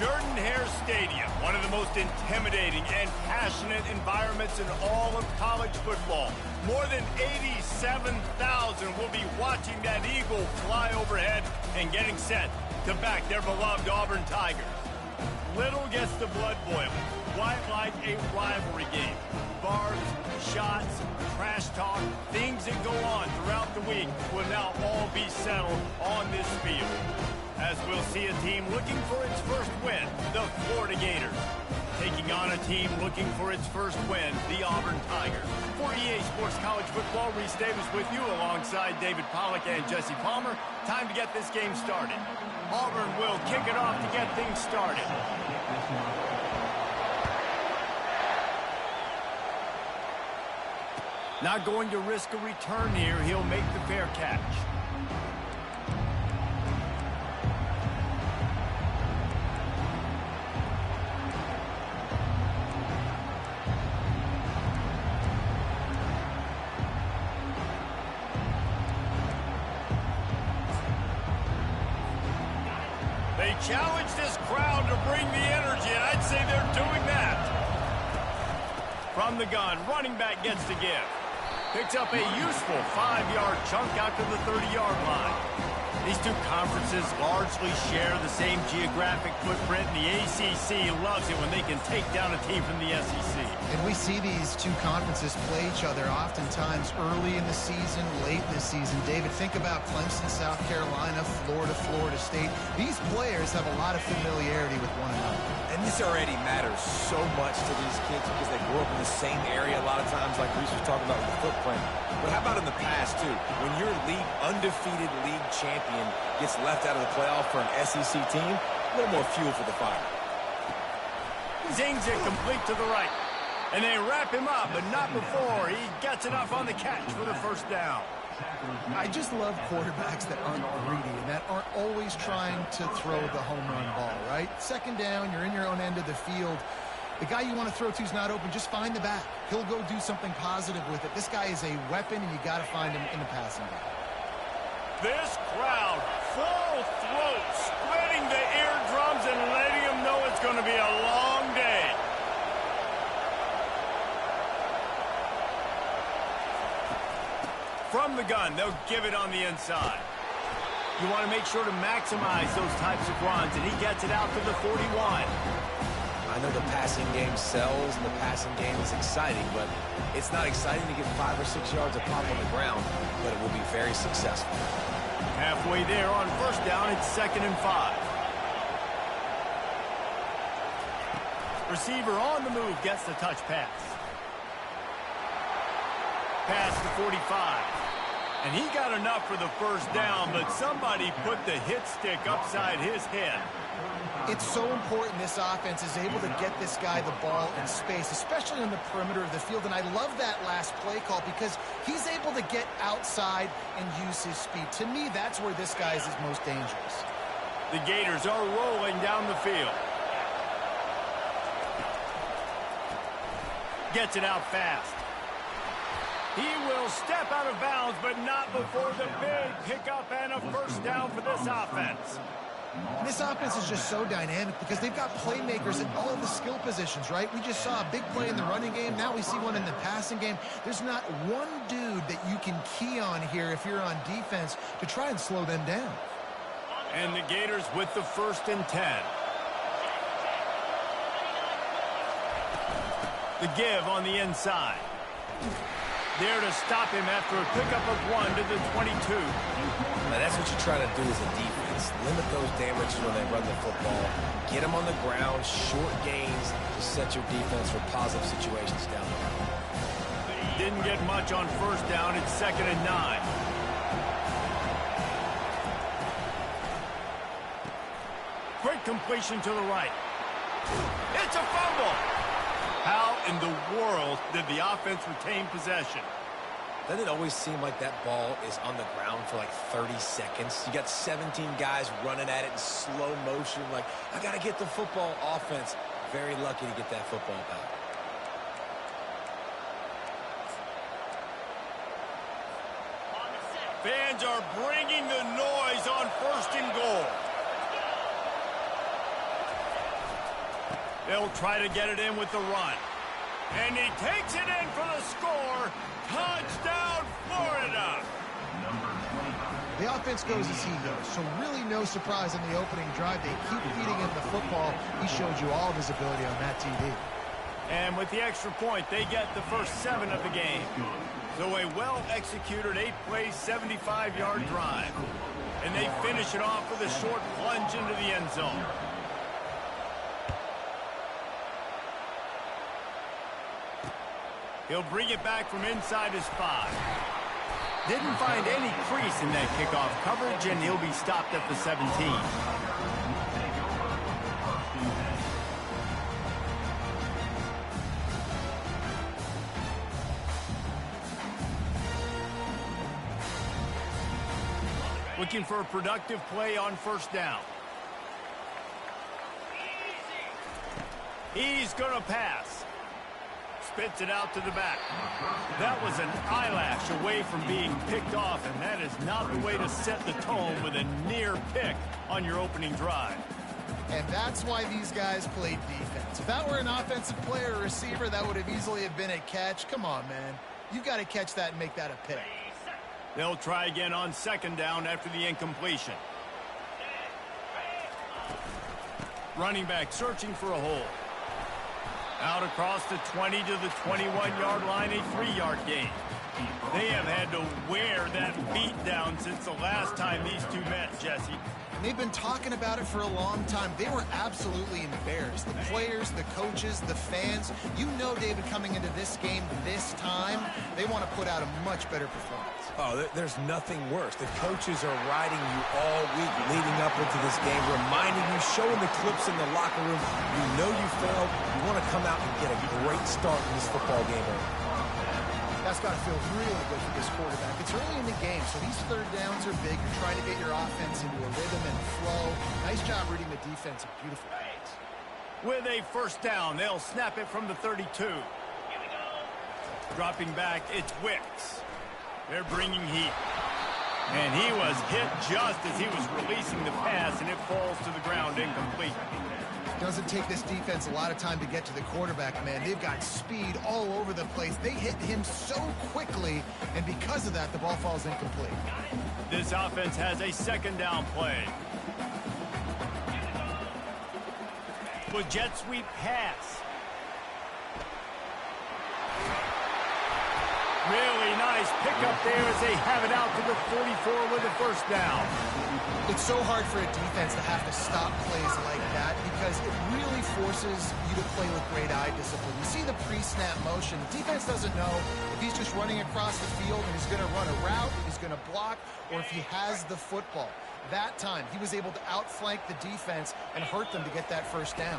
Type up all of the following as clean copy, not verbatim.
Jordan-Hare Stadium, one of the most intimidating and passionate environments in all of college football. More than 87,000 will be watching that eagle fly overhead and getting set to back their beloved Auburn Tigers. Little gets the blood boiling, quite like a rivalry game. Barbs, shots, trash talk, things that go on throughout the week will now all be settled on this field, as we'll see a team looking for its first win, the Florida Gators, taking on a team looking for its first win, the Auburn Tigers. For EA Sports College Football, Reese Davis with you alongside David Pollack and Jesse Palmer. Time to get this game started. Auburn will kick it off to get things started. Not going to risk a return here. He'll make the fair catch. They challenge this crowd to bring the energy, and I'd say they're doing that. From the gun, running back gets to give. Picks up a useful 5-yard chunk out to the 30-yard line. These two conferences largely share the same geographic footprint, and the ACC loves it when they can take down a team from the SEC. And we see these two conferences play each other oftentimes early in the season, late in the season. David, think about Clemson, South Carolina, Florida, Florida State. These players have a lot of familiarity with one another. And this already matters so much to these kids because they grew up in the same area a lot of times, like Reese was talking about with the footprint. But how about in the past, too? When your undefeated league champion gets left out of the playoff for an SEC team, a little more fuel for the fire. Zings it complete to the right. And they wrap him up, but not before he gets enough on the catch for the first down. I just love quarterbacks that aren't greedy and that aren't always trying to throw the home run ball, right? Second down, you're in your own end of the field. The guy you want to throw to is not open. Just find the back. He'll go do something positive with it. This guy is a weapon, and you got to find him in the passing game. This crowd, full throat, splitting the eardrums and letting them know it's going to be a long day. From the gun, they'll give it on the inside. You want to make sure to maximize those types of runs, and he gets it out to the 41. I know the passing game sells and the passing game is exciting, but it's not exciting to get 5 or 6 yards of pop on the ground, but it will be very successful. Halfway there on first down, it's 2nd and 5. Receiver on the move gets the touch pass. Pass to 45. And he got enough for the first down, but somebody put the hit stick upside his head. It's so important this offense is able to get this guy the ball in space, especially on the perimeter of the field. And I love that last play call because he's able to get outside and use his speed. To me, that's where this guy is his most dangerous. The Gators are rolling down the field. Gets it out fast. He will step out of bounds, but not before the big pickup and a first down for this offense. And this offense is just so dynamic because they've got playmakers at all of the skill positions, right? We just saw a big play in the running game. Now we see one in the passing game. There's not one dude that you can key on here if you're on defense to try and slow them down. And the Gators with the 1st and 10. The give on the inside. There to stop him after a pickup of 1 to the 22. Now, that's what you try to do as a defense. Limit those damages when they run the football. Get them on the ground, short gains to set your defense for positive situations down the road. Didn't get much on first down. It's 2nd and 9. Quick completion to the right. It's a fumble. How in the world did the offense retain possession? Doesn't it always seem like that ball is on the ground for like 30 seconds? You got 17 guys running at it in slow motion. Like, I got to get the football. Offense, very lucky to get that football back. Fans are bringing the noise on 1st and goal. They'll try to get it in with the run. And he takes it in for the score. Touchdown, Florida. The offense goes as he goes, so really no surprise in the opening drive. They keep feeding him the football. He showed you all of his ability on that TD. And with the extra point, they get the first 7 of the game. So a well-executed 8-play, 75-yard drive. And they finish it off with a short plunge into the end zone. He'll bring it back from inside his 5. Didn't find any crease in that kickoff coverage, and he'll be stopped at the 17. Looking for a productive play on first down. He's going to pass. Spits it out to the back. That was an eyelash away from being picked off, and that is not the way to set the tone with a near pick on your opening drive. And that's why these guys played defense. If that were an offensive player or receiver, that would have easily have been a catch. Come on, man. You got to catch that and make that a pick. They'll try again on 2nd down after the incompletion. Running back searching for a hole. Out across the 20 to the 21-yard line, a 3-yard gain. They have had to wear that beat down since the last time these two met, Jesse. And they've been talking about it for a long time. They were absolutely embarrassed. The players, the coaches, the fans. You know, David, coming into this game this time, they want to put out a much better performance. Oh, there's nothing worse. The coaches are riding you all week leading up into this game, reminding you, showing the clips in the locker room. You know you failed. You want to come out and get a great start in this football game. That's got to feel really good for this quarterback. It's early in the game, so these 3rd downs are big. You're trying to get your offense into a rhythm and flow. Nice job reading the defense. Beautiful plays. With a first down, they'll snap it from the 32. Dropping back, it's Wicks. They're bringing heat. And he was hit just as he was releasing the pass, and it falls to the ground incomplete. Doesn't take this defense a lot of time to get to the quarterback, man. They've got speed all over the place. They hit him so quickly, and because of that, the ball falls incomplete. This offense has a 2nd down play. With jet sweep pass. Really nice pickup there as they have it out to the 44 with the first down. It's so hard for a defense to have to stop plays like that because it really forces you to play with great eye discipline. You see the pre-snap motion. The defense doesn't know if he's just running across the field and he's going to run a route, if he's going to block, or if he has the football. That time, he was able to outflank the defense and hurt them to get that first down.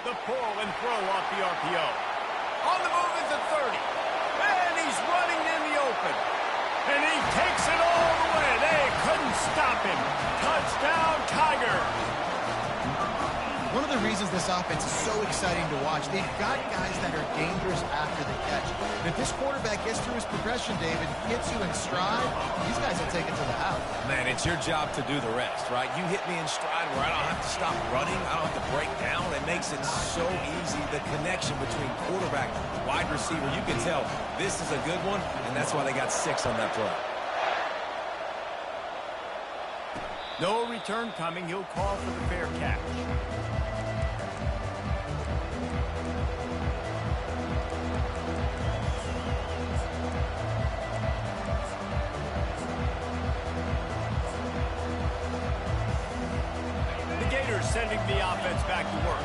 The pull and throw off the RPO. On the move at the 30. And he's running in the open. And he takes it all the way. They couldn't stop him. Touchdown, Tiger. One of the reasons this offense is so exciting to watch, they've got guys that are dangerous after the catch. And if this quarterback gets through his progression, David, hits you in stride, these guys will take it to the house. Man, it's your job to do the rest, right? You hit me in stride where I don't have to stop running. I don't have to break down. It makes it so easy. The connection between quarterback, wide receiver, you can tell this is a good one, and that's why they got 6 on that play. No return coming. He'll call for the fair catch. sending the offense back to work.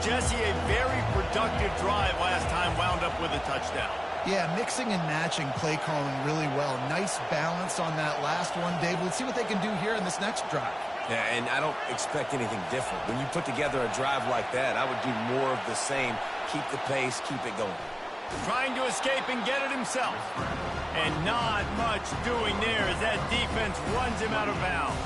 Jesse, a very productive drive last time wound up with a touchdown. Yeah, mixing and matching play calling really well. Nice balance on that last one, Dave. Let's see what they can do here in this next drive. Yeah, and I don't expect anything different. When you put together a drive like that, I would do more of the same. Keep the pace, keep it going. Trying to escape and get it himself. And not much doing there as that defense runs him out of bounds.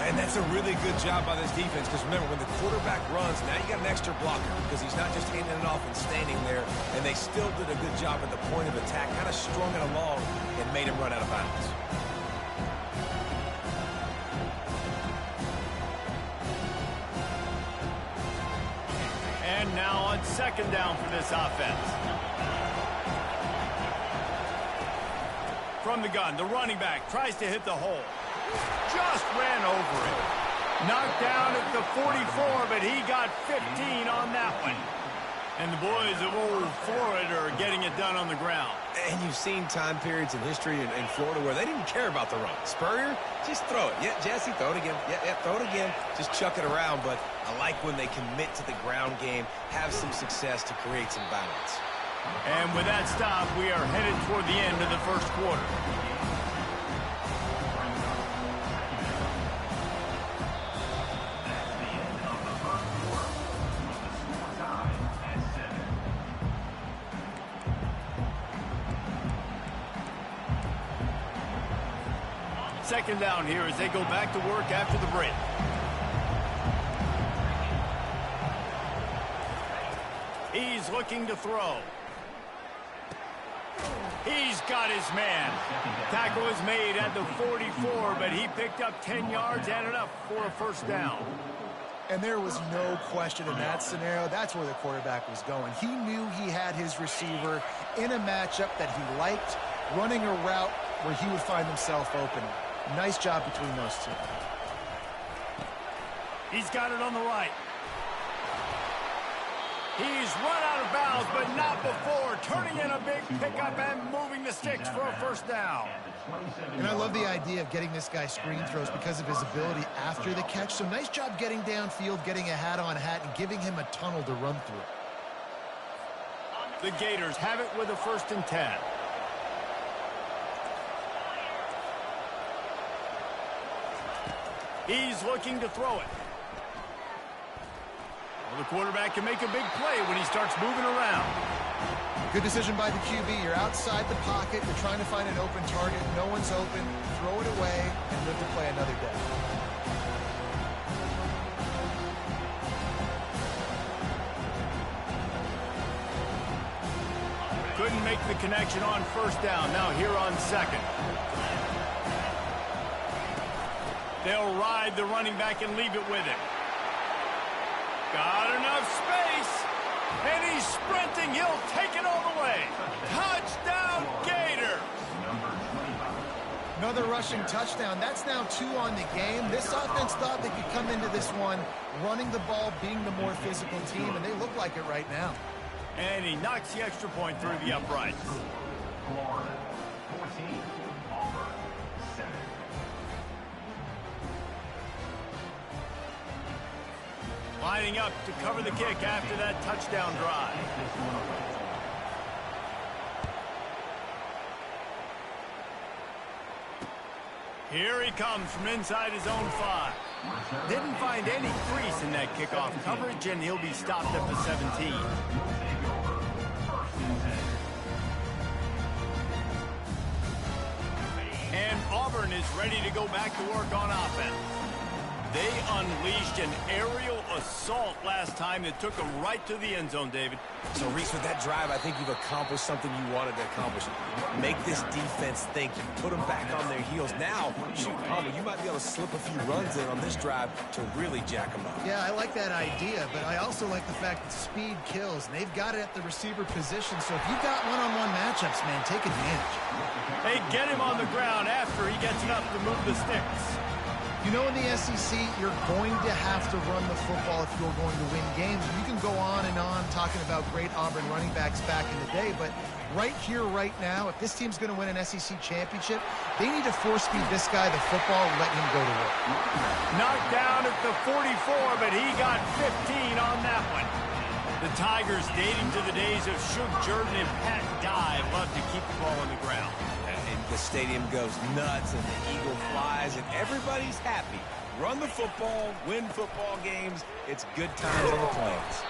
And that's a really good job by this defense, because remember, when the quarterback runs, now you got an extra blocker, because he's not just handing it off and standing there, and they still did a good job at the point of attack, kind of strung it along and made him run out of bounds. And now on second down for this offense. From the gun, the running back tries to hit the hole. Just ran over it. Knocked down at the 44, but he got 15 on that one. And the boys of old Florida are getting it done on the ground. And you've seen time periods in history in Florida where they didn't care about the run. Spurrier, just throw it. Yeah, Jesse, throw it again. Yeah, throw it again. Just chuck it around. But I like when they commit to the ground game, have some success to create some balance. And with that stop, we are headed toward the end of the first quarter. Second down here as they go back to work after the break. He's looking to throw. He's got his man. Tackle is made at the 44, but he picked up 10 yards and enough for a first down. And there was no question in that scenario. That's where the quarterback was going. He knew he had his receiver in a matchup that he liked, running a route where he would find himself open. Nice job between those two. He's got it on the right. He's run out of bounds, but not before turning in a big pickup and moving the sticks for a first down. And I love the idea of getting this guy screen throws because of his ability after the catch. So nice job getting downfield, getting a hat-on-hat, and giving him a tunnel to run through. The Gators have it with a 1st and 10. He's looking to throw it. Well, the quarterback can make a big play when he starts moving around. Good decision by the QB. You're outside the pocket. You're trying to find an open target. No one's open. Throw it away and live to play another day. Couldn't make the connection on first down. Now here on second. They'll ride the running back and leave it with him. Got enough space. And he's sprinting. He'll take it all the way. Touchdown, Gators. Another rushing touchdown. That's now 2 on the game. This offense thought they could come into this one running the ball, being the more physical team, and they look like it right now. And he knocks the extra point through the uprights. Florida, 14, Auburn, 7. Lining up to cover the kick after that touchdown drive. Here he comes from inside his own 5. Didn't find any crease in that kickoff coverage, and he'll be stopped at the 17. And Auburn is ready to go back to work on offense. They unleashed an aerial assault last time that took them right to the end zone, David. So, Reese, with that drive, I think you've accomplished something you wanted to accomplish. Make this defense think. Put them back on their heels. Now, shoot, Palmer, you might be able to slip a few runs in on this drive to really jack them up. Yeah, I like that idea, but I also like the fact that speed kills. And they've got it at the receiver position, so if you've got one-on-one matchups, man, take advantage. They get him on the ground after he gets enough to move the sticks. You know, in the SEC, you're going to have to run the football if you're going to win games. You can go on and on talking about great Auburn running backs back in the day, but right here, right now, if this team's going to win an SEC championship, they need to force-feed this guy the football and let him go to work. Knocked down at the 44, but he got 15 on that one. The Tigers, dating to the days of Shug Jordan and Pat Dye, love to keep the ball on the ground. And the stadium goes nuts, and the eagle flies, and everybody's happy. Run the football, win football games. It's good times on the plains.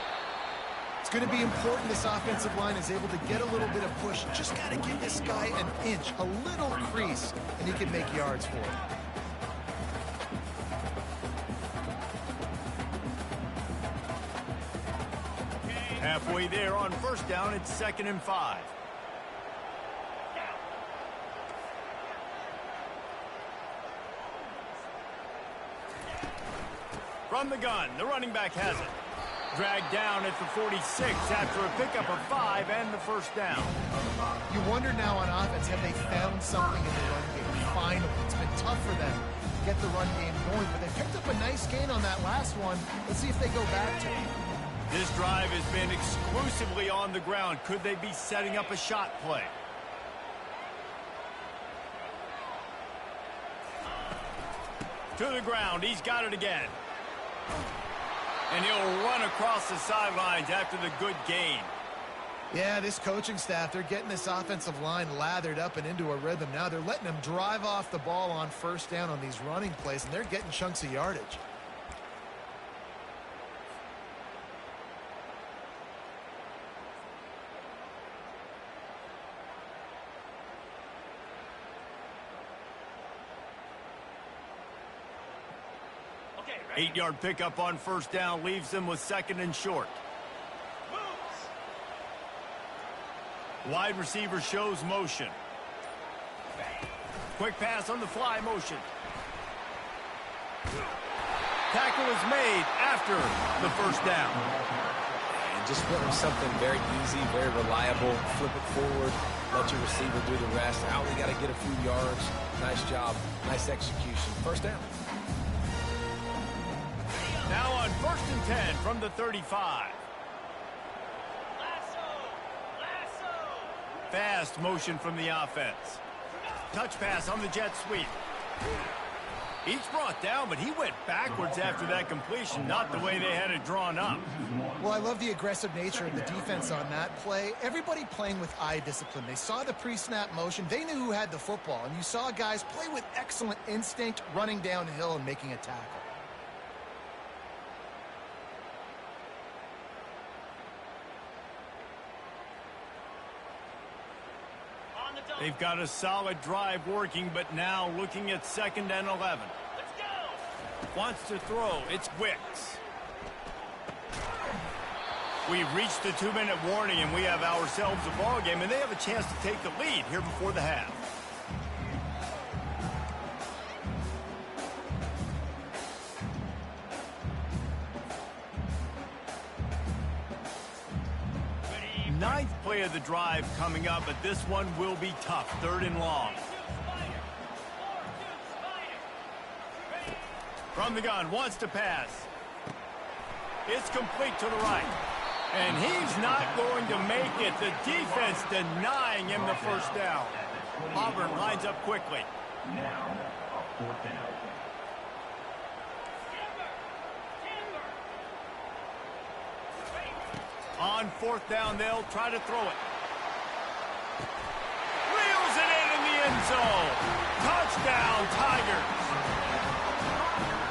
It's going to be important this offensive line is able to get a little bit of push. Just got to give this guy an inch, a little crease, and he can make yards for it. Halfway there on first down, it's 2nd and 5. From the gun, the running back has it. Dragged down at the 46 after a pickup of 5 and the first down. You wonder now on offense, have they found something in the run game? Finally, it's been tough for them to get the run game going, but they picked up a nice gain on that last one. Let's see if they go back to it. This drive has been exclusively on the ground. Could they be setting up a shot play? To the ground. He's got it again. And he'll run across the sidelines after the good gain. Yeah, this coaching staff, they're getting this offensive line lathered up and into a rhythm now. They're letting them drive off the ball on first down on these running plays, and they're getting chunks of yardage. Okay, 8-yard pickup on first down leaves them with 2nd and short. Wide receiver shows motion. Quick pass on the fly motion. Tackle is made after the first down. And just put them something very easy, very reliable. Flip it forward. Let your receiver do the rest. I only got to get a few yards. Nice job. Nice execution. First down. Now on 1st and 10 from the 35. Fast motion from the offense. Touch pass on the jet sweep. Each brought down, but he went backwards after that completion, not the way they had it drawn up. Well, I love the aggressive nature of the defense on that play. Everybody playing with eye discipline. They saw the pre-snap motion. They knew who had the football, and you saw guys play with excellent instinct, running downhill and making a tackle. They've got a solid drive working, but now looking at 2nd and 11. Let's go! Wants to throw. It's Wicks. We've reached the 2-minute warning, and we have ourselves a ball game, and they have a chance to take the lead here before the half. Ninth play of the drive coming up, but this one will be tough. 3rd and long. From the gun, wants to pass. It's complete to the right. And he's not going to make it. The defense denying him the first down. Auburn lines up quickly. Now, a 4th down. On 4th down, they'll try to throw it. Reels it in the end zone. Touchdown, Tigers.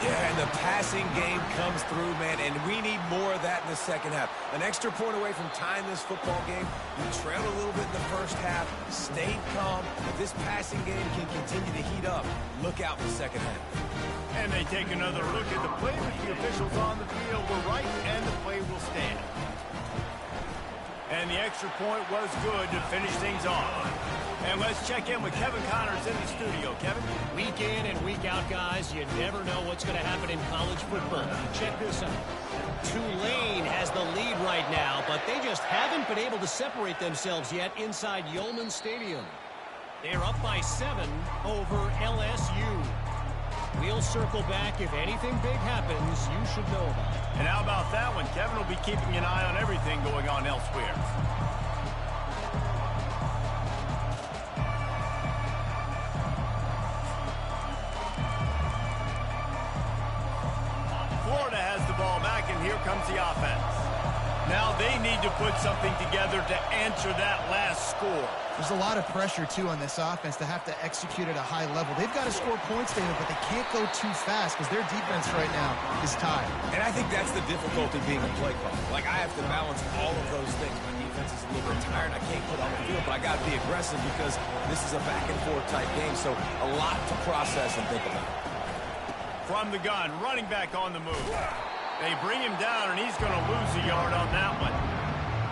Yeah, and the passing game comes through, man, and we need more of that in the second half. An extra point away from tying this football game. We trailed a little bit in the first half, stayed calm. If this passing game can continue to heat up, look out in the second half. And they take another look at the play, but the officials on the field were right, and the play will stand. And the extra point was good to finish things off. And let's check in with Kevin Connors in the studio. Kevin? Week in and week out, guys, you never know what's going to happen in college football. Check this out. Tulane has the lead right now, but they just haven't been able to separate themselves yet inside Yulman Stadium. They're up by 7 over LSU. We'll circle back. If anything big happens, you should know about it. And how about that one? Kevin will be keeping an eye on everything going on elsewhere. Florida has the ball back, and here comes the offense. Now they need to put something together to answer that last score. There's a lot of pressure, too, on this offense to have to execute at a high level. They've got to score points, David, but they can't go too fast because their defense right now is tired. And I think that's the difficulty being a play caller. Like, I have to balance all of those things. My defense is a little bit tired. I can't put on the field, but I got to be aggressive because this is a back-and-forth type game, so a lot to process and think about. From the gun, running back on the move. They bring him down, and he's going to lose a yard on that one.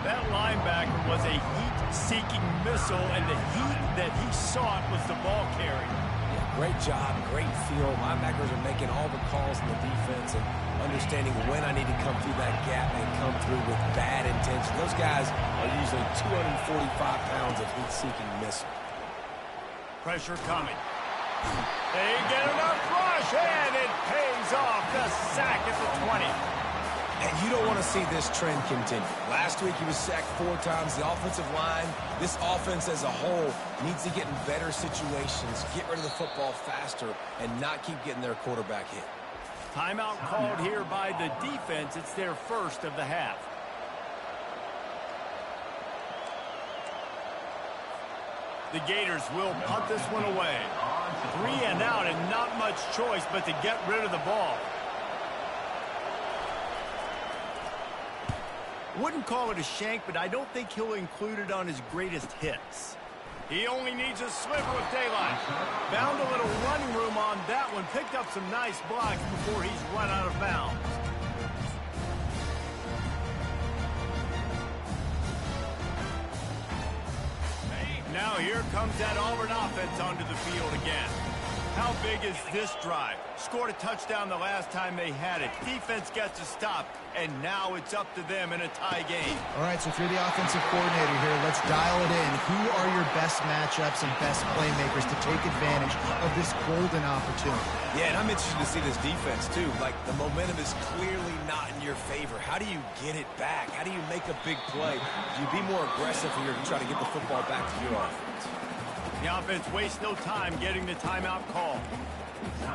That linebacker was a heat-seeking missile, and the heat that he sought was the ball carrier. Yeah, great job, great feel. Linebackers are making all the calls in the defense and understanding when I need to come through that gap and come through with bad intention. Those guys are usually 245 pounds of heat-seeking missile. Pressure coming. They get enough rush, and it pays off. The sack at the 20. And you don't want to see this trend continue. Last week he was sacked 4 times. The offensive line, this offense as a whole, needs to get in better situations, get rid of the football faster, and not keep getting their quarterback hit. Timeout called here by the defense. It's their first of the half. The Gators will punt this one away. 3 and out, and not much choice but to get rid of the ball. Wouldn't call it a shank, but I don't think he'll include it on his greatest hits. He only needs a sliver of daylight. Found a little running room on that one. Picked up some nice blocks before he's run out of bounds. Now here comes that Auburn offense onto the field again. How big is this drive? Scored a touchdown the last time they had it. Defense gets a stop, and now it's up to them in a tie game. All right, so if you're the offensive coordinator here, let's dial it in. Who are your best matchups and best playmakers to take advantage of this golden opportunity? Yeah, and I'm interested to see this defense, too. Like, the momentum is clearly not in your favor. How do you get it back? How do you make a big play? Do you be more aggressive here to try to get the football back to your offense? The offense wastes no time getting the timeout call.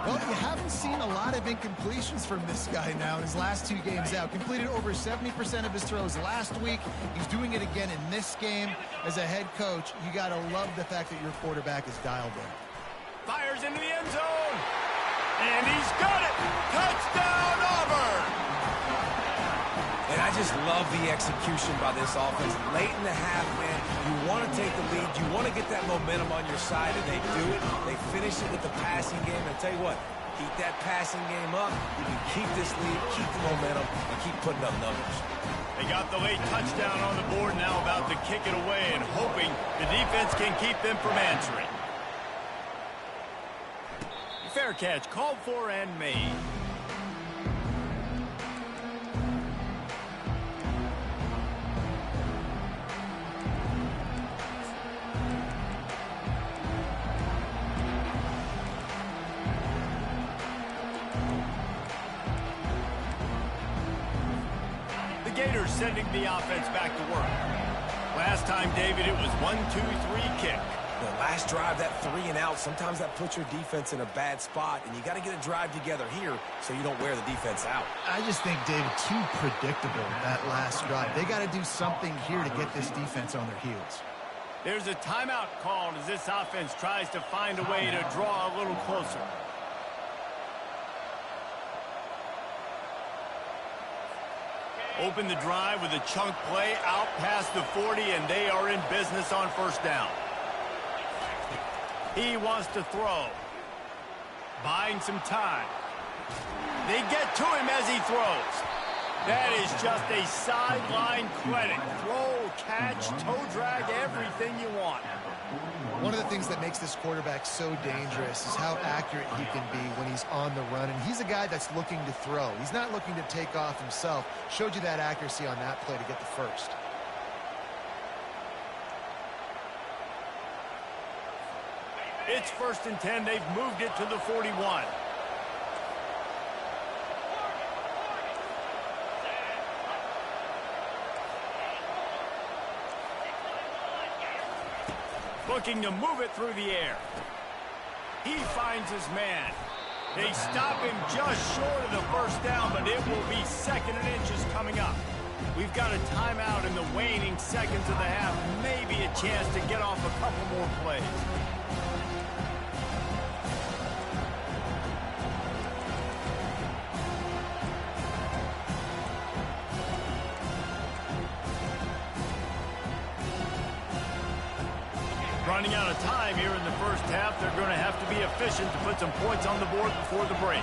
Well, you haven't seen a lot of incompletions from this guy now in his last 2 games out. Completed over 70% of his throws last week. He's doing it again in this game. As a head coach, you got to love the fact that your quarterback is dialed in. Fires into the end zone. And he's got it. Touchdown, Auburn. And I just love the execution by this offense. Late in the half, man, you want to take the lead. You want to get that momentum on your side, and they do it. They finish it with the passing game. And I tell you what, keep that passing game up. You can keep this lead, keep the momentum, and keep putting up numbers. They got the late touchdown on the board, now about to kick it away and hoping the defense can keep them from answering. Fair catch, called for and made. Gators sending the offense back to work. Last time, David, it was 1-2-3 kick. The last drive, that 3 and out, sometimes that puts your defense in a bad spot, and you got to get a drive together here so you don't wear the defense out. I just think, David, too predictable, that last drive. They got to do something here to get this defense on their heels. There's a timeout called as this offense tries to find a way to draw a little closer. Open the drive with a chunk play out past the 40, and they are in business on first down. He wants to throw. Buying some time. They get to him as he throws. That is just a sideline credit. Throw, catch, toe drag, everything you want. One of the things that makes this quarterback so dangerous is how accurate he can be when he's on the run. And he's a guy that's looking to throw. He's not looking to take off himself. Showed you that accuracy on that play to get the first. It's 1st and 10. They've moved it to the 41. Looking to move it through the air. He finds his man. They stop him just short of the first down, but it will be 2nd and inches coming up. We've got a timeout in the waning seconds of the half. Maybe a chance to get off a couple more plays. Running out of time here in the first half. They're going to have to be efficient to put some points on the board before the break.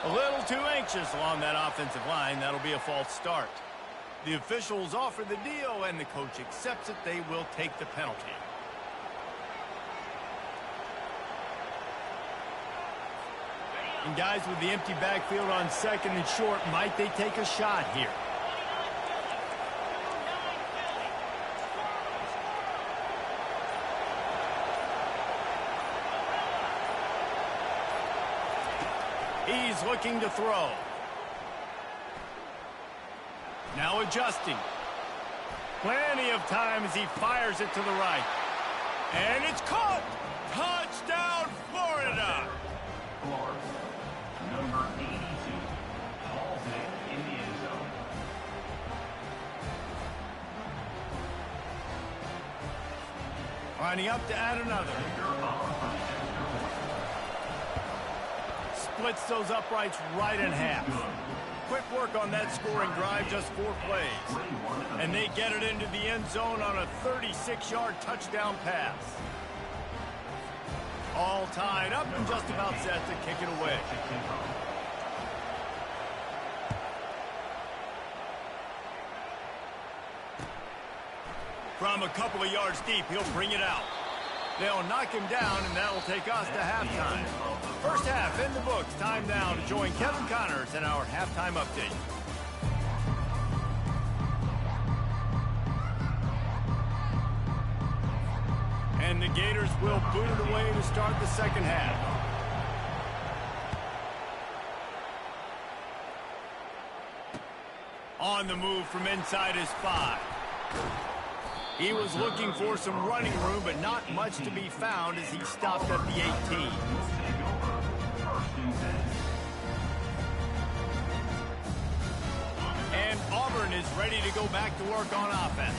A little too anxious along that offensive line. That'll be a false start. The officials offer the deal, and the coach accepts it. They will take the penalty. And guys, with the empty backfield on 2nd and short, might they take a shot here? He's looking to throw. Now adjusting. Plenty of time as he fires it to the right. And it's caught! Touchdown, Florida! Florida. Number 82. Hauls it in the end zone. Lining up to add another. Splits those uprights right in half. Quick work on that scoring drive, just 4 plays. And they get it into the end zone on a 36-yard touchdown pass. All tied up and just about set to kick it away. From a couple of yards deep, he'll bring it out. They'll knock him down, and that'll take us to halftime. First half in the books. Time now to join Kevin Connors in our halftime update. And the Gators will boot it away to start the second half. On the move from inside his 5. He was looking for some running room, but not much to be found as he stopped at the 18. And Auburn is ready to go back to work on offense.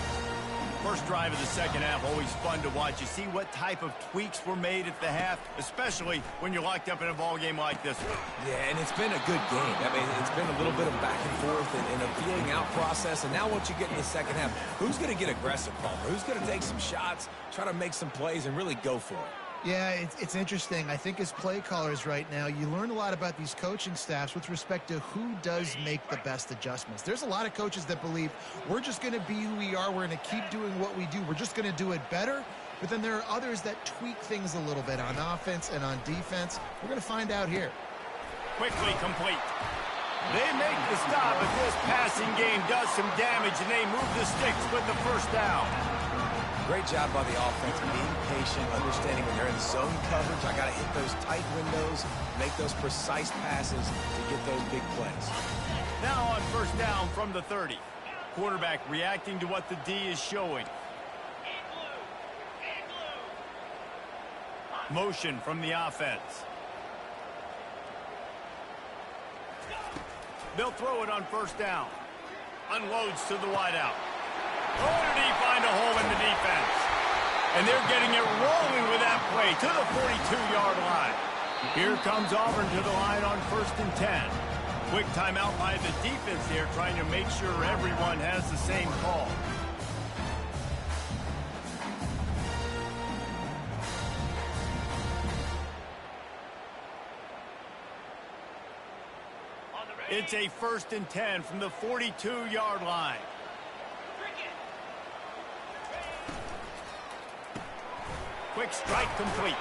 First drive of the second half, always fun to watch. You see what type of tweaks were made at the half, especially when you're locked up in a ball game like this one. Yeah, and it's been a good game. I mean, it's been a little bit of back and forth and a feeling out process. And now once you get in the second half, who's going to get aggressive, Palmer? Who's going to take some shots, try to make some plays, and really go for it? Yeah, it's interesting. I think as play callers right now, you learn a lot about these coaching staffs with respect to who does make the best adjustments. There's a lot of coaches that believe we're just going to be who we are. We're going to keep doing what we do. We're just going to do it better. But then there are others that tweak things a little bit on offense and on defense. We're going to find out here. Quickly complete. They make the stop, but this passing game does some damage, and they move the sticks with the first down. Great job by the offense, being patient, understanding when they're in zone coverage, I got to hit those tight windows, make those precise passes to get those big plays. Now on first down from the 30. Quarterback reacting to what the D is showing. Motion from the offense. They'll throw it on first down. Unloads to the wideout. Oh, did he find a hole in the defense? And they're getting it rolling with that play to the 42-yard line. Here comes Auburn to the line on 1st and 10. Quick timeout by the defense there, trying to make sure everyone has the same call. It's a 1st and 10 from the 42-yard line. Quick strike complete.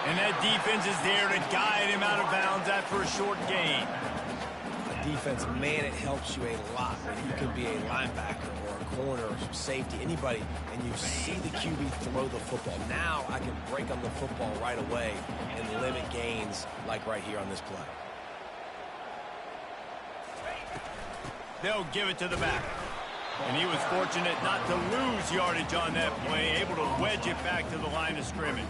And that defense is there to guide him out of bounds after a short gain. Defense, man, it helps you a lot when you can be a linebacker or a corner or some safety, anybody, and you see the QB throw the football. Now I can break on the football right away and limit gains like right here on this play. They'll give it to the back. And he was fortunate not to lose yardage on that play, able to wedge it back to the line of scrimmage.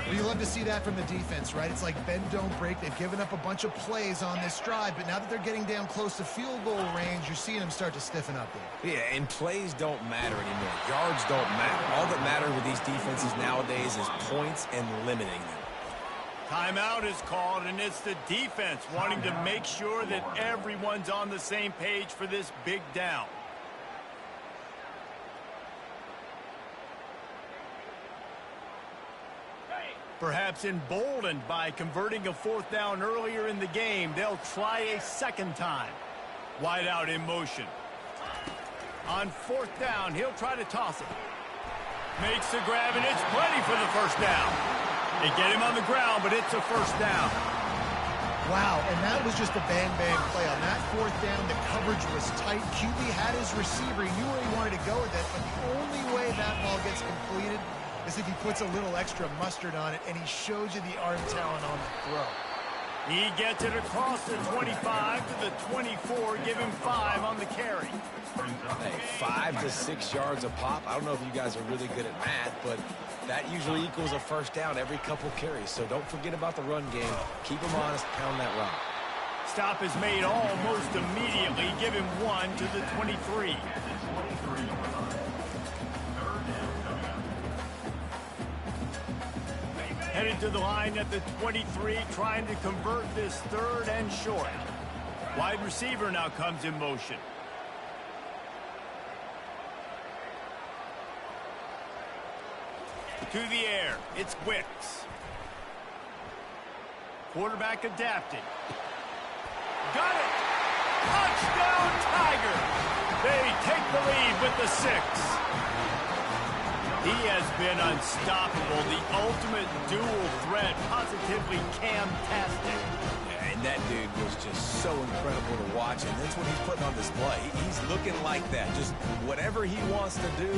Well, you love to see that from the defense, right? It's like bend, don't break. They've given up a bunch of plays on this drive, but now that they're getting down close to field goal range, you're seeing them start to stiffen up there. Yeah, and plays don't matter anymore. Yards don't matter. All that matters with these defenses nowadays is points and limiting them. Timeout is called, and it's the defense wanting to make sure that everyone's on the same page for this big down. Perhaps emboldened by converting a fourth down earlier in the game, they'll try a second time. Wide out in motion. On fourth down, he'll try to toss it. Makes the grab, and it's plenty for the first down. They get him on the ground, but it's a first down. Wow, and that was just a bang-bang play. On that fourth down, the coverage was tight. QB had his receiver. He knew where he wanted to go with it, but the only way that ball gets completed is if he puts a little extra mustard on it, and he shows you the arm talent on the throw. He gets it across the 25 to the 24, give him 5 on the carry. Hey, 5 to 6 yards a pop. I don't know if you guys are really good at math, but that usually equals a first down every couple carries. So don't forget about the run game. Keep them honest, pound that rock. Stop is made almost immediately. Give him 1 to the 23. Headed to the line at the 23, trying to convert this third and short. Wide receiver now comes in motion. To the air, it's Wicks. Quarterback adapted. Got it! Touchdown, Tiger! They take the lead with the 6. He has been unstoppable, the ultimate dual threat, positively Cam-tastic. And that dude was just so incredible to watch, and that's what he's putting on display. He's looking like that. Just whatever he wants to do,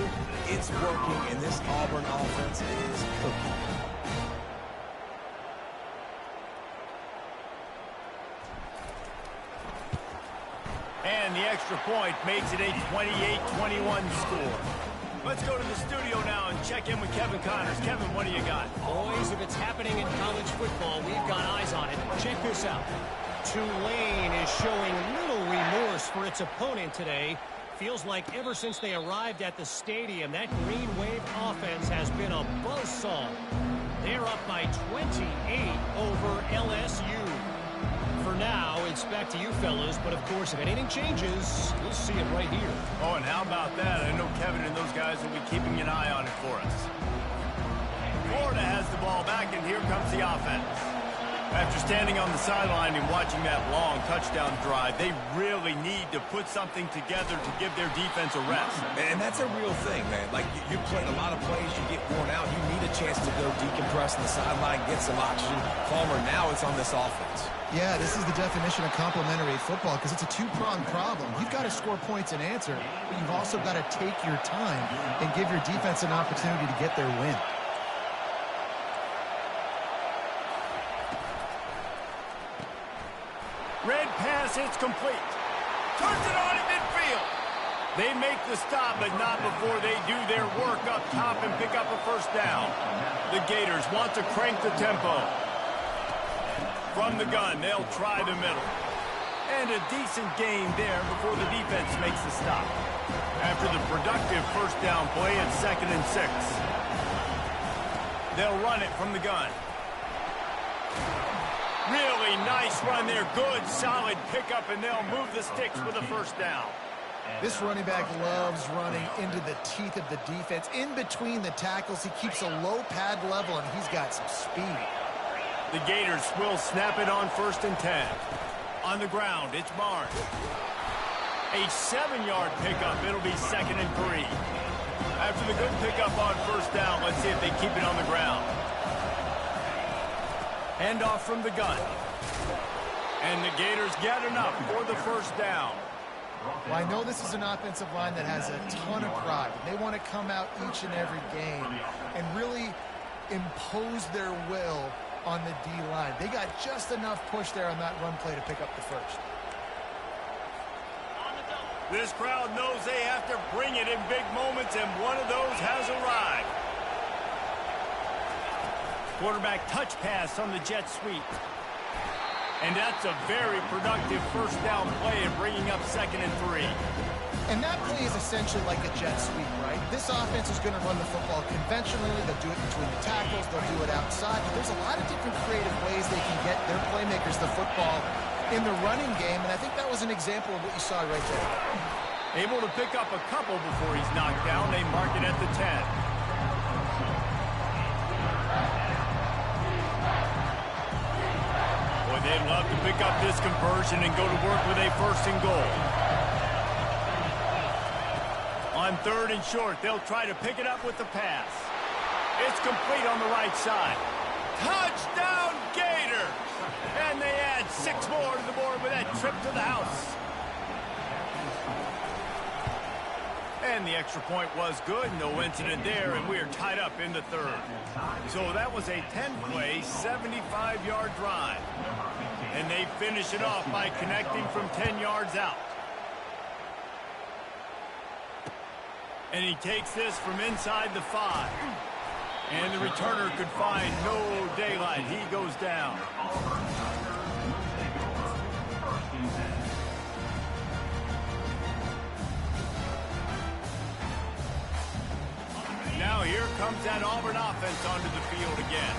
it's working, and this Auburn offense is cooking. And the extra point makes it a 28-21 score. Let's go to the studio now and check in with Kevin Connors. Kevin, what do you got? Boys, if it's happening in college football, we've got eyes on it. Check this out. Tulane is showing little remorse for its opponent today. Feels like ever since they arrived at the stadium, that Green Wave offense has been a buzzsaw. They're up by 28 over LSU. For now, it's back to you fellas, but of course, if anything changes, we'll see it right here. Oh, and how about that? I know Kevin and those guys will be keeping an eye on it for us. Florida has the ball back, and here comes the offense. After standing on the sideline and watching that long touchdown drive, they really need to put something together to give their defense a rest. And that's a real thing, man. Like, you play a lot of plays, you get worn out, you need a chance to go decompress on the sideline, get some oxygen. Palmer, now it's on this offense. Yeah, this is the definition of complementary football because it's a two-pronged problem. You've got to score points and answer, but you've also got to take your time and give your defense an opportunity to get their win. Red pass, it's complete. Turns it on in midfield. They make the stop, but not before they do their work up top and pick up a first down. The Gators want to crank the tempo. From the gun, they'll try the middle. And a decent gain there before the defense makes the stop. After the productive first down play, it's 2nd and 6. They'll run it from the gun. Really nice run there. Good, solid pickup, and they'll move the sticks with a first down. This running back loves running into the teeth of the defense. In between the tackles, he keeps a low pad level, and he's got some speed. The Gators will snap it on 1st and 10. On the ground, it's Barnes. A 7-yard pickup. It'll be 2nd and 3. After the good pickup on first down, let's see if they keep it on the ground. Handoff from the gun. And the Gators get enough for the first down. Well, I know this is an offensive line that has a ton of pride. They want to come out each and every game and really impose their will on the D-line. They got just enough push there on that run play to pick up the first. This crowd knows they have to bring it in big moments, and one of those has arrived. Quarterback touch pass on the jet sweep. And that's a very productive first down play in bringing up 2nd and 3. And that play is essentially like a jet sweep, right? This offense is going to run the football conventionally. They'll do it between the tackles. They'll do it outside. But there's a lot of different creative ways they can get their playmakers the football in the running game. And I think that was an example of what you saw right there. Able to pick up a couple before he's knocked down. They mark it at the 10. Boy, they'd love to pick up this conversion and go to work with a 1st and goal. On 3rd and short, they'll try to pick it up with the pass. It's complete on the right side. Touchdown, Gators! And they add 6 more to the board with that trip to the house. And the extra point was good. No incident there, and we are tied up in the 3rd. So that was a 10-play, 75-yard drive. And they finish it off by connecting from 10 yards out. And he takes this from inside the 5. And the returner could find no daylight. He goes down. Now here comes that Auburn offense onto the field again.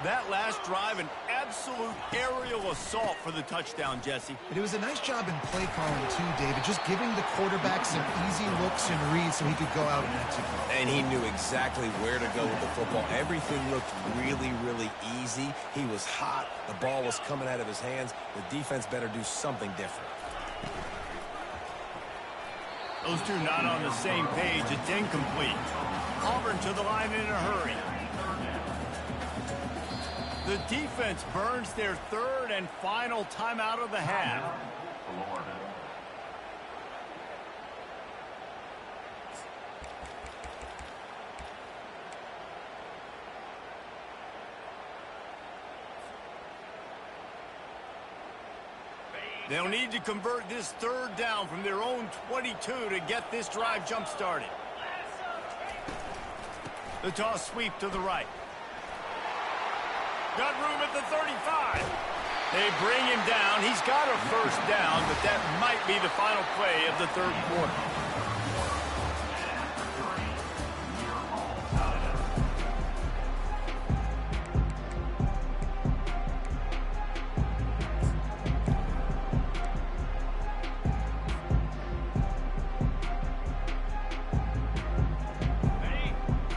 That last drive, an absolute aerial assault for the touchdown, Jesse. It was a nice job in play calling, too, David, just giving the quarterback some easy looks and reads so he could go out and execute. And he knew exactly where to go with the football. Everything looked really, really easy. He was hot. The ball was coming out of his hands. The defense better do something different. Those two not on the same page. It's incomplete. Auburn to the line in a hurry. The defense burns their 3rd and final timeout of the half. They'll need to convert this 3rd down from their own 22 to get this drive jump-started. The toss sweep to the right. Got room at the 35. They bring him down. He's got a 1st down, but that might be the final play of the 3rd quarter.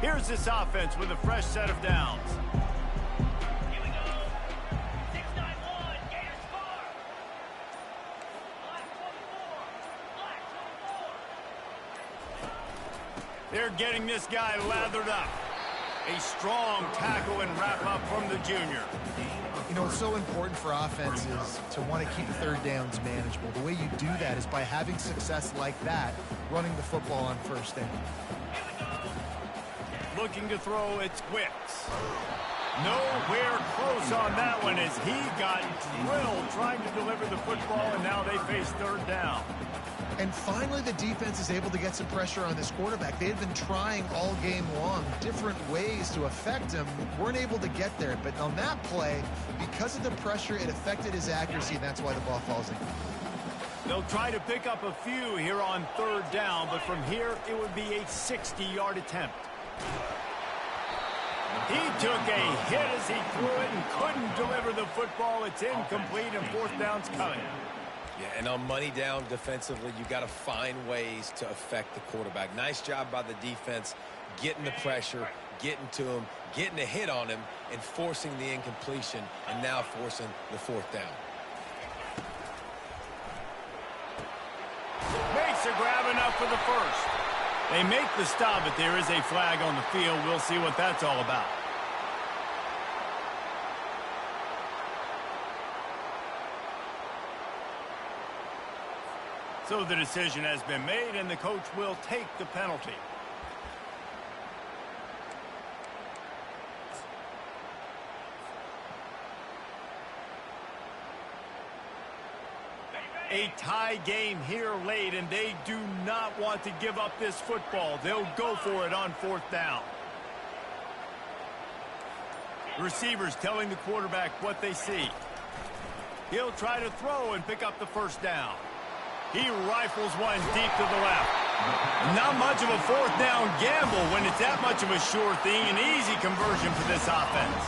Here's this offense with a fresh set of downs. Here we go. 6-9-1. Gators score. Black 24. They're getting this guy lathered up. A strong tackle and wrap up from the junior. You know, it's so important for offenses to want to keep 3rd downs manageable. The way you do that is by having success like that, running the football on 1st down. Looking to throw, it's Wicks. Nowhere close on that one as he got drilled trying to deliver the football, and now they face 3rd down. And finally, the defense is able to get some pressure on this quarterback. They had been trying all game long different ways to affect him. Weren't able to get there. But on that play, because of the pressure, it affected his accuracy, and that's why the ball falls in. They'll try to pick up a few here on 3rd down, but from here, it would be a 60-yard attempt. He took a hit as he threw it and couldn't deliver the football. It's incomplete, and 4th down's coming. Yeah, and on money down defensively, you got to find ways to affect the quarterback. Nice job by the defense, getting the pressure, getting to him, getting a hit on him, and forcing the incompletion, and now forcing the 4th down. Makes a grab enough for the 1st. They make the stop, but there is a flag on the field. We'll see what that's all about. So the decision has been made, and the coach will take the penalty. A tie game here late, and they do not want to give up this football. They'll go for it on 4th down. The receivers telling the quarterback what they see. He'll try to throw and pick up the 1st down. He rifles one deep to the left. Not much of a 4th down gamble when it's that much of a sure thing. An easy conversion for this offense.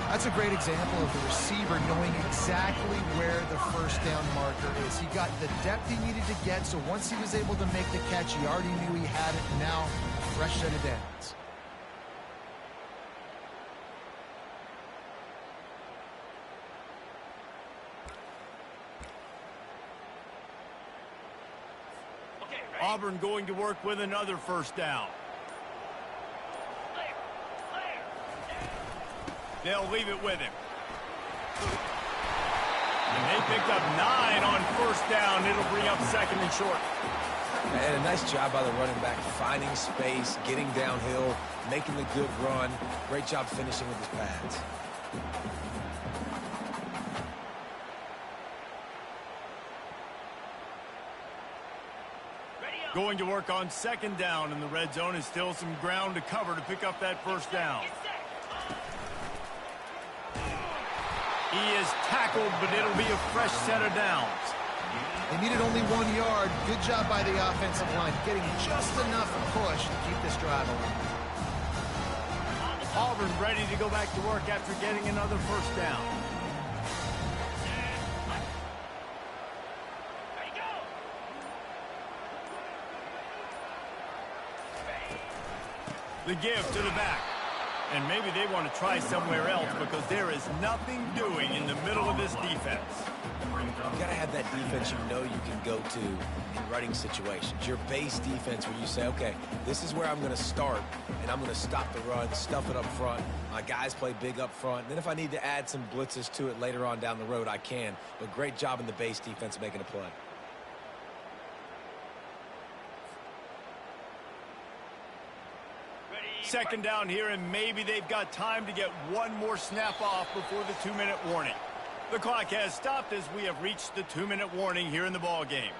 That's a great example of the receiver knowing exactly where the 1st down marker is. He got the depth he needed to get, so once he was able to make the catch, he already knew he had it. Now, fresh set of downs. Auburn going to work with another 1st down. They'll leave it with him. And they picked up 9 on 1st down. It'll bring up 2nd and short. And a nice job by the running back, finding space, getting downhill, making the good run. Great job finishing with his pads. Going to work on 2nd down in the red zone, and still some ground to cover to pick up that 1st down. He is tackled, but it'll be a fresh set of downs. They needed only 1 yard. Good job by the offensive line, getting just enough push to keep this drive alive. Auburn ready to go back to work after getting another 1st down. The give to the back. And maybe they want to try somewhere else because there is nothing doing in the middle of this defense. You got to have that defense you know you can go to in running situations. Your base defense where you say, okay, this is where I'm going to start, and I'm going to stop the run, stuff it up front. My guys play big up front. Then if I need to add some blitzes to it later on down the road, I can. But great job in the base defense making a play. Second down here, and maybe they've got time to get one more snap off before the 2-minute warning. The clock has stopped as we have reached the 2-minute warning here in the ball game.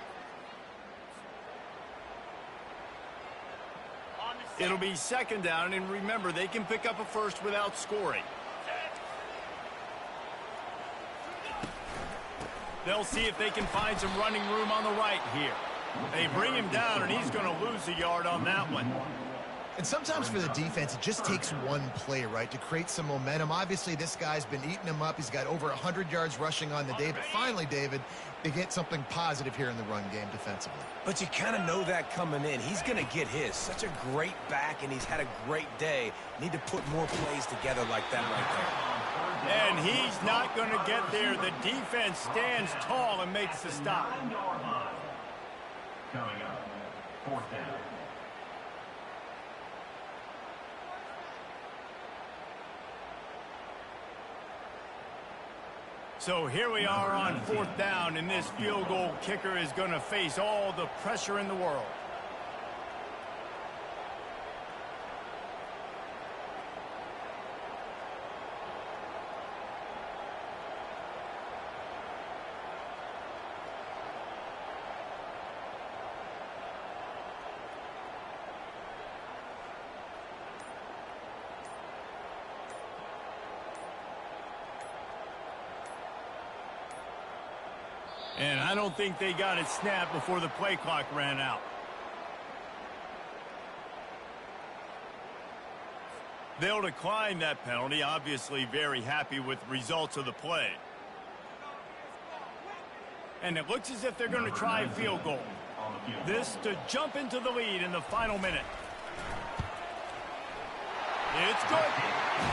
It'll be 2nd down, and remember, they can pick up a 1st without scoring. They'll see if they can find some running room on the right here. They bring him down, and he's going to lose a yard on that one. And sometimes for the defense, it just takes one play, right, to create some momentum. Obviously, this guy's been eating him up. He's got over 100 yards rushing on the day. But finally, David, they get something positive here in the run game defensively. But you kind of know that coming in. He's going to get his. Such a great back, and he's had a great day. Need to put more plays together like that right there. And he's not going to get there. The defense stands tall and makes the stop. Coming up, 4th down. So here we are on 4th down, and this field goal kicker is going to face all the pressure in the world. And I don't think they got it snapped before the play clock ran out. They'll decline that penalty, obviously very happy with the results of the play. And it looks as if they're going to try a field goal. This to jump into the lead in the final minute. It's good.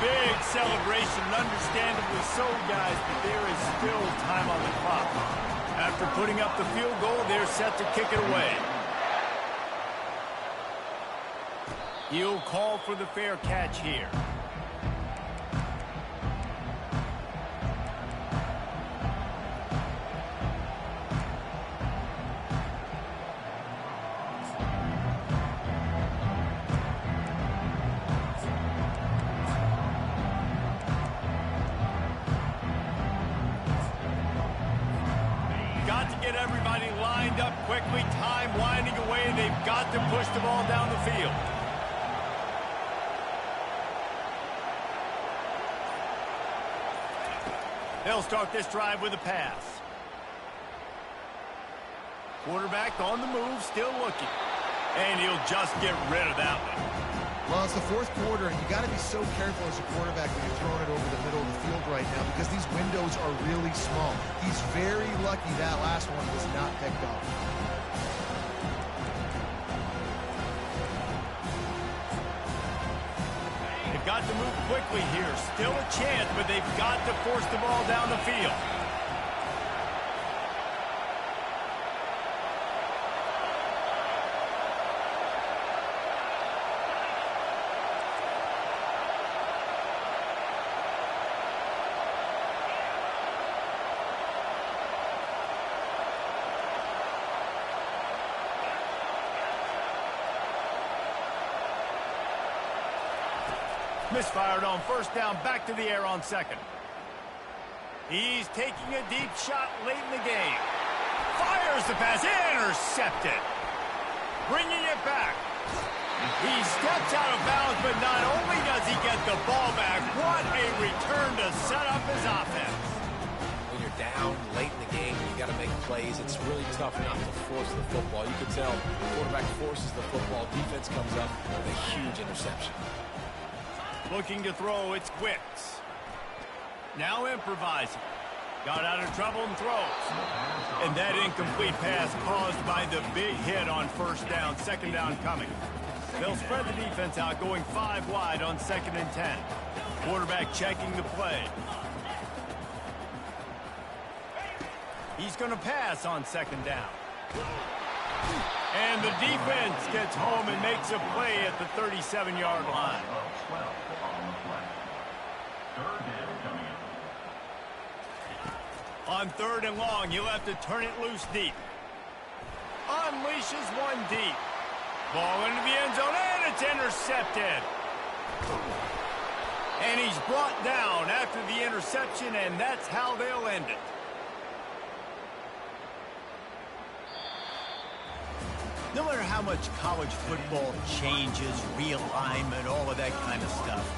Big celebration, understandably so, guys, but there is still time on the clock. After putting up the field goal, they're set to kick it away. He'll call for the fair catch here. got to get everybody lined up quickly. Time winding away. They've got to push the ball down the field. They'll start this drive with a pass. Quarterback on the move, still looking. And he'll just get rid of that one. Well, it's the fourth quarter, and you got to be so careful as a quarterback when you're throwing it over the middle of the field right now because these windows are really small. He's very lucky that last one was not picked off. They've got to move quickly here. Still a chance, but they've got to force the ball down the field. Misfired on first down, back to the air on second. He's taking a deep shot late in the game. Fires the pass, intercepted. Bringing it back. He steps out of bounds, but not only does he get the ball back, what a return to set up his offense. When you're down late in the game, you got to make plays. It's really tough not to force the football. You can tell the quarterback forces the football. Defense comes up with a huge interception. Looking to throw, it's Quicks. Now improvising. Got out of trouble and throws. And that incomplete pass caused by the big hit on first down, second down coming. They'll spread the defense out, going 5 wide on 2nd and 10. Quarterback checking the play. He's going to pass on 2nd down. And the defense gets home and makes a play at the 37-yard line. On 3rd and long, he'll have to turn it loose deep. Unleashes one deep. Ball into the end zone, and it's intercepted. And he's brought down after the interception, and that's how they'll end it. No matter how much college football changes, realignment, all of that kind of stuff,